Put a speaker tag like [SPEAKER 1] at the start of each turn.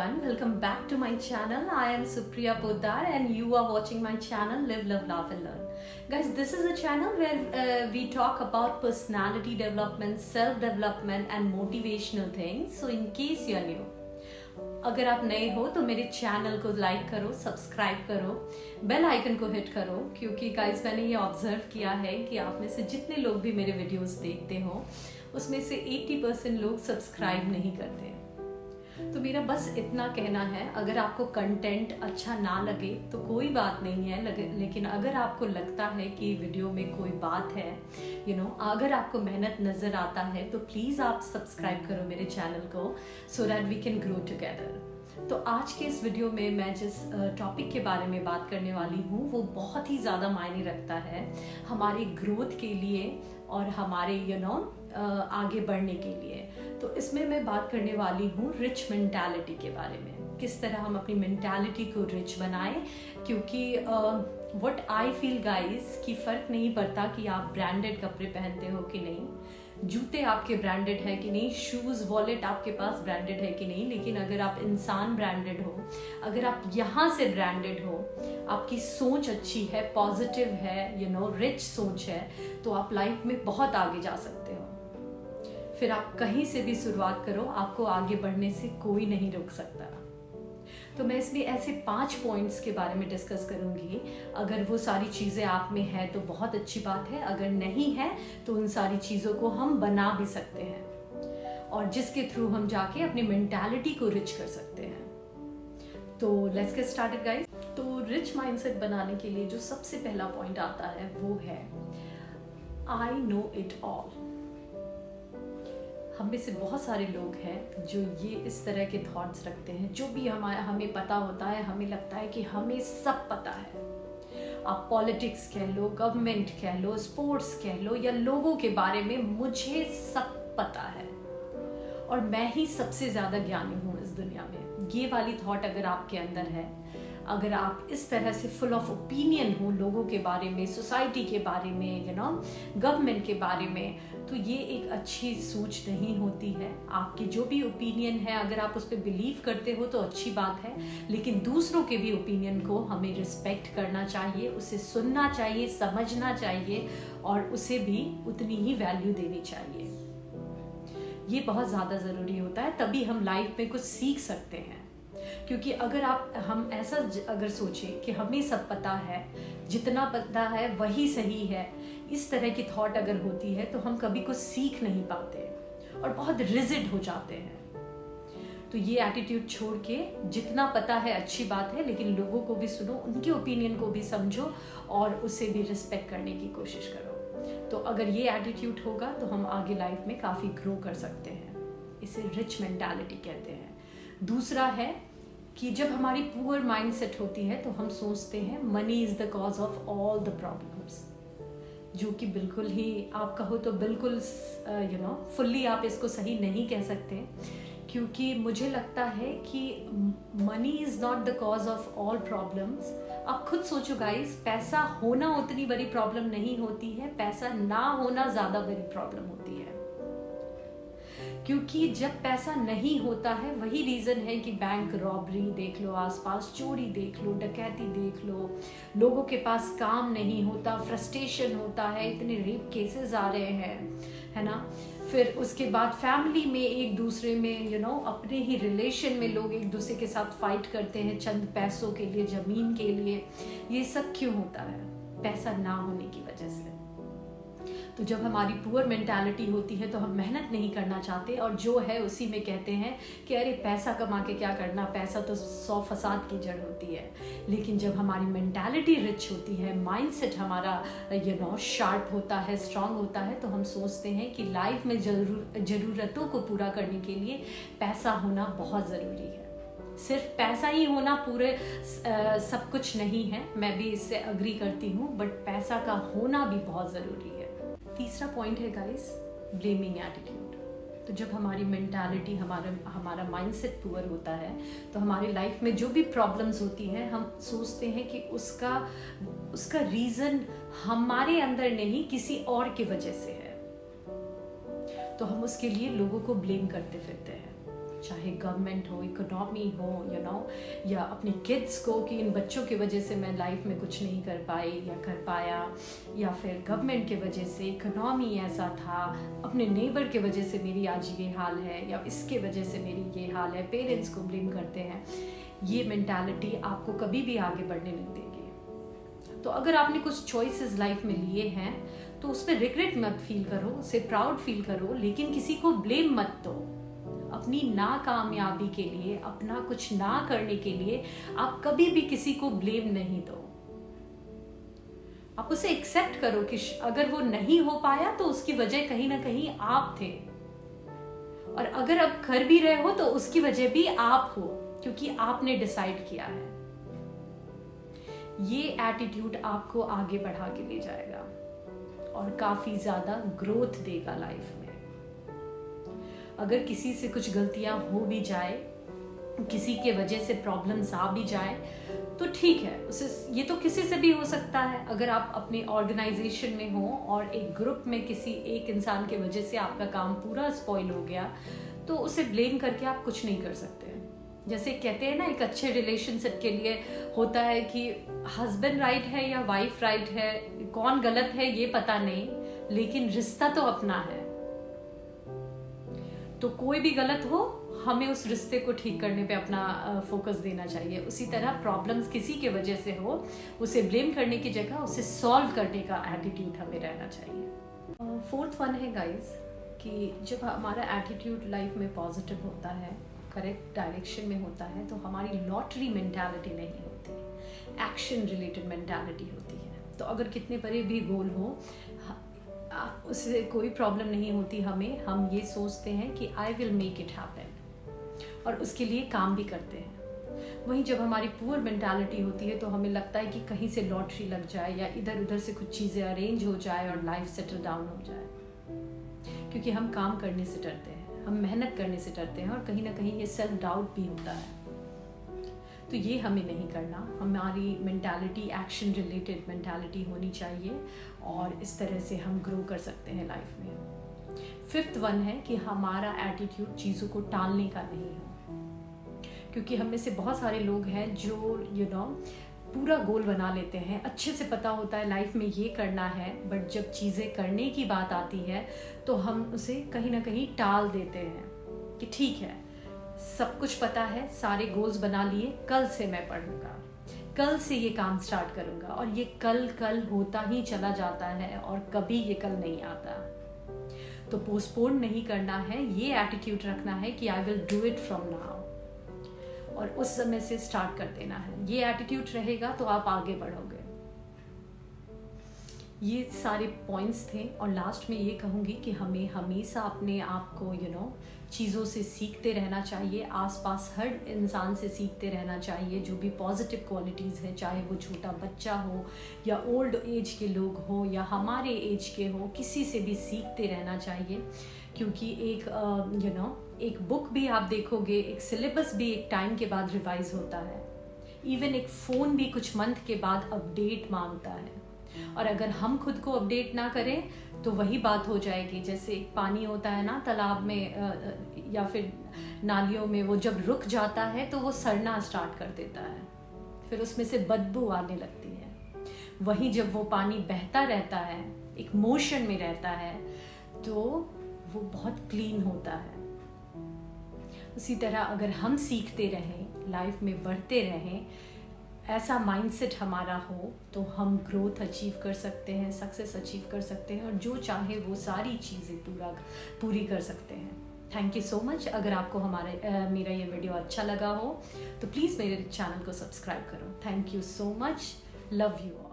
[SPEAKER 1] everyone, welcome back to my channel. I am Supriya Poddar and you are watching my channel Live, Love, Laugh and Learn. Guys, this is a channel where we talk about personality development, self-development and motivational things. So in case you are new, अगर आप नए हो तो मेरे channel को like करो, subscribe करो, bell icon को हिट करो, क्योंकि गाइस मैंने ये ऑब्जर्व किया है कि आप में से जितने लोग भी मेरे वीडियोस देखते हो उसमें से 80% लोग सब्सक्राइब नहीं करते। तो मेरा बस इतना कहना है, अगर आपको कंटेंट अच्छा ना लगे तो कोई बात नहीं है, लेकिन अगर आपको लगता है कि वीडियो में कोई बात है, अगर आपको मेहनत नज़र आता है तो प्लीज़ आप सब्सक्राइब करो मेरे चैनल को, so that we can grow together. तो आज के इस वीडियो में मैं जिस टॉपिक के बारे में बात करने वाली हूँ वो बहुत ही ज़्यादा मायने रखता है हमारे ग्रोथ के लिए और हमारे आगे बढ़ने के लिए। तो इसमें मैं बात करने वाली हूँ रिच मेंटालिटी के बारे में, किस तरह हम अपनी मेंटालिटी को रिच बनाएं, क्योंकि व्हाट आई फील गाइस कि फ़र्क नहीं पड़ता कि आप ब्रांडेड कपड़े पहनते हो कि नहीं, जूते आपके ब्रांडेड है कि नहीं, शूज़ वॉलेट आपके पास ब्रांडेड है कि नहीं, लेकिन अगर आप इंसान ब्रांडेड हो, अगर आप यहाँ से ब्रांडेड हो, आपकी सोच अच्छी है, पॉजिटिव है, रिच सोच है, तो आप लाइफ में बहुत आगे जा सकते हो। फिर आप कहीं से भी शुरुआत करो, आपको आगे बढ़ने से कोई नहीं रोक सकता। तो मैं इसमें ऐसे 5 पॉइंट्स के बारे में डिस्कस करूंगी। अगर वो सारी चीज़ें आप में है तो बहुत अच्छी बात है, अगर नहीं है तो उन सारी चीज़ों को हम बना भी सकते हैं और जिसके थ्रू हम जाके अपनी मेंटालिटी को रिच कर सकते हैं। तो लेट्स गेट स्टार्टेड गाइस। तो रिच माइंडसेट बनाने के लिए जो सबसे पहला पॉइंट आता है वो है आई नो इट ऑल। हम में से बहुत सारे लोग हैं जो ये इस तरह के थॉट्स रखते हैं, जो भी हमें पता होता है हमें लगता है कि हमें सब पता है। आप पॉलिटिक्स कह लो, गवर्नमेंट कह लो, स्पोर्ट्स कह लो या लोगों के बारे में, मुझे सब पता है और मैं ही सबसे ज़्यादा ज्ञानी हूँ इस दुनिया में। ये वाली थॉट अगर आपके अंदर है, अगर आप इस तरह से फुल ऑफ ओपिनियन हो लोगों के बारे में, सोसाइटी के बारे में, गवर्नमेंट के बारे में, तो ये एक अच्छी सोच नहीं होती है। आपकी जो भी ओपिनियन है अगर आप उस पर बिलीव करते हो तो अच्छी बात है, लेकिन दूसरों के भी ओपिनियन को हमें रिस्पेक्ट करना चाहिए, उसे सुनना चाहिए, समझना चाहिए और उसे भी उतनी ही वैल्यू देनी चाहिए। ये बहुत ज़्यादा ज़रूरी होता है, तभी हम लाइफ में कुछ सीख सकते हैं। क्योंकि अगर हम ऐसा अगर सोचें कि हमें सब पता है, जितना पता है वही सही है, इस तरह की थॉट अगर होती है तो हम कभी कुछ सीख नहीं पाते और बहुत रिजिड हो जाते हैं। तो ये एटीट्यूड छोड़ के जितना पता है अच्छी बात है, लेकिन लोगों को भी सुनो, उनके ओपिनियन को भी समझो और उसे भी रिस्पेक्ट करने की कोशिश करो। तो अगर ये एटीट्यूड होगा तो हम आगे लाइफ में काफ़ी ग्रो कर सकते हैं। इसे रिच मेंटालिटी कहते हैं। दूसरा है कि जब हमारी पुअर माइंडसेट होती है तो हम सोचते हैं money is the cause of all the problems, जो कि बिल्कुल ही आप कहो तो बिल्कुल फुल्ली आप इसको सही नहीं कह सकते, क्योंकि मुझे लगता है कि money is not the cause of all problems. आप खुद सोचो गाइस, पैसा होना उतनी बड़ी प्रॉब्लम नहीं होती है, पैसा ना होना ज़्यादा बड़ी प्रॉब्लम होती है। क्योंकि जब पैसा नहीं होता है वही रीज़न है कि बैंक रॉबरी देख लो, आसपास चोरी देख लो, डकैती देख लो, लोगों के पास काम नहीं होता, फ्रस्ट्रेशन होता है, इतने रेप केसेस आ रहे हैं, है ना। फिर उसके बाद फैमिली में एक दूसरे में अपने ही रिलेशन में लोग एक दूसरे के साथ फाइट करते हैं चंद पैसों के लिए, ज़मीन के लिए। ये सब क्यों होता है? पैसा ना होने की वजह से। तो जब हमारी पुअर मेंटालिटी होती है तो हम मेहनत नहीं करना चाहते और जो है उसी में कहते हैं कि अरे पैसा कमा के क्या करना, पैसा तो 100 फसाद की जड़ होती है। लेकिन जब हमारी मेंटालिटी रिच होती है, माइंडसेट हमारा शार्प होता है, स्ट्रांग होता है, तो हम सोचते हैं कि लाइफ में ज़रूरतों को पूरा करने के लिए पैसा होना बहुत ज़रूरी है। सिर्फ पैसा ही होना पूरे सब कुछ नहीं है, मैं भी इससे अग्री करती हूँ, बट पैसा का होना भी बहुत ज़रूरी है। तीसरा पॉइंट है गाइस, ब्लेमिंग एटीट्यूड। तो जब हमारी मेंटालिटी, हमारा माइंडसेट पुअर होता है तो हमारी लाइफ में जो भी प्रॉब्लम्स होती हैं हम सोचते हैं कि उसका रीज़न हमारे अंदर नहीं किसी और की वजह से है, तो हम उसके लिए लोगों को ब्लेम करते फिरते हैं। चाहे गवर्नमेंट हो, इकोनॉमी हो, या अपने किड्स को कि इन बच्चों की वजह से मैं लाइफ में कुछ नहीं कर पाई या कर पाया, या फिर गवर्नमेंट के वजह से, इकोनॉमी ऐसा था, अपने नेबर के वजह से मेरी आज ये हाल है, या इसके वजह से मेरी ये हाल है, पेरेंट्स को ब्लेम करते हैं। ये मेंटालिटी आपको कभी भी आगे बढ़ने नहीं देगी। तो अगर आपने कुछ चॉइसेस लाइफ में लिए हैं तो उस पर रिग्रेट मत फील करो, उसे प्राउड फील करो, लेकिन किसी को ब्लेम मत दो। अपनी नाकामयाबी के लिए, अपना कुछ ना करने के लिए आप कभी भी किसी को ब्लेम नहीं दो। आप उसे एक्सेप्ट करो कि अगर वो नहीं हो पाया तो उसकी वजह कहीं ना कहीं आप थे, और अगर आप कर भी रहे हो तो उसकी वजह भी आप हो, क्योंकि आपने डिसाइड किया है। ये एटीट्यूड आपको आगे बढ़ा के ले जाएगा और काफी ज्यादा ग्रोथ देगा लाइफ में। अगर किसी से कुछ गलतियां हो भी जाए, किसी के वजह से प्रॉब्लम्स आ भी जाए, तो ठीक है, उसे ये तो किसी से भी हो सकता है। अगर आप अपने ऑर्गेनाइजेशन में हो और एक ग्रुप में किसी एक इंसान की वजह से आपका काम पूरा स्पॉइल हो गया, तो उसे ब्लेम करके आप कुछ नहीं कर सकते। जैसे कहते हैं ना, एक अच्छे रिलेशनशिप के लिए होता है कि हस्बैंड राइट है या वाइफ राइट है, कौन गलत है ये पता नहीं, लेकिन रिश्ता तो अपना है। तो कोई भी गलत हो, हमें उस रिश्ते को ठीक करने पे अपना फोकस देना चाहिए। उसी तरह प्रॉब्लम्स किसी के वजह से हो, उसे ब्लेम करने की जगह उसे सॉल्व करने का एटीट्यूड हमें रहना चाहिए। फोर्थ वन है गाइस, कि जब हमारा एटीट्यूड लाइफ में पॉजिटिव होता है, करेक्ट डायरेक्शन में होता है, तो हमारी लॉटरी मेंटालिटी नहीं होती, एक्शन रिलेटेड मेंटालिटी होती है। तो अगर कितने बड़े भी गोल हो, उससे कोई प्रॉब्लम नहीं होती हमें। हम ये सोचते हैं कि I will make it happen, और उसके लिए काम भी करते हैं। वहीं जब हमारी पुअर मेंटालिटी होती है तो हमें लगता है कि कहीं से लॉटरी लग जाए या इधर उधर से कुछ चीज़ें अरेंज हो जाए और लाइफ सेटल डाउन हो जाए, क्योंकि हम काम करने से डरते हैं, हम मेहनत करने से डरते हैं, और कहीं ना कहीं ये सेल्फ डाउट भी होता है। तो ये हमें नहीं करना। हमारी मेंटालिटी एक्शन रिलेटेड मेंटालिटी होनी चाहिए, और इस तरह से हम ग्रो कर सकते हैं लाइफ में। फिफ्थ वन है कि हमारा एटीट्यूड चीज़ों को टालने का नहीं हो, क्योंकि हम में से बहुत सारे लोग हैं जो पूरा गोल बना लेते हैं, अच्छे से पता होता है लाइफ में ये करना है, बट जब चीज़ें करने की बात आती है तो हम उसे कहीं ना कहीं टाल देते हैं कि ठीक है, सब कुछ पता है, सारे गोल्स बना लिए, कल से मैं पढ़ूंगा, कल से ये काम स्टार्ट करूंगा, और ये कल होता ही चला जाता है और कभी ये कल नहीं आता। तो पोस्टपोन नहीं करना है, ये एटीट्यूड रखना है कि I will do it from now, और उस समय से स्टार्ट कर देना है। ये एटीट्यूड रहेगा तो आप आगे बढ़ोगे। ये सारे पॉइंट्स थे, और लास्ट में ये कहूँगी कि हमें हमेशा अपने आप को चीज़ों से सीखते रहना चाहिए, आसपास हर इंसान से सीखते रहना चाहिए, जो भी पॉजिटिव क्वालिटीज़ हैं, चाहे वो छोटा बच्चा हो या ओल्ड एज के लोग हो या हमारे एज के हो, किसी से भी सीखते रहना चाहिए। क्योंकि एक बुक भी आप देखोगे, एक सिलेबस भी एक टाइम के बाद रिवाइज होता है, इवन एक फ़ोन भी कुछ मंथ के बाद अपडेट मांगता है, और अगर हम खुद को अपडेट ना करें तो वही बात हो जाएगी। जैसे एक पानी होता है ना तालाब में या फिर नालियों में, वो जब रुक जाता है तो वो सड़ना स्टार्ट कर देता है, फिर उसमें से बदबू आने लगती है। वहीं जब वो पानी बहता रहता है, एक मोशन में रहता है, तो वो बहुत क्लीन होता है। उसी तरह अगर हम सीखते रहें, लाइफ में बढ़ते रहें, ऐसा माइंडसेट हमारा हो, तो हम ग्रोथ अचीव कर सकते हैं, सक्सेस अचीव कर सकते हैं, और जो चाहे वो सारी चीज़ें पूरी कर सकते हैं। Thank you so much. अगर आपको मेरा ये वीडियो अच्छा लगा हो तो प्लीज़ मेरे चैनल को सब्सक्राइब करो। Thank you so much. Love you all.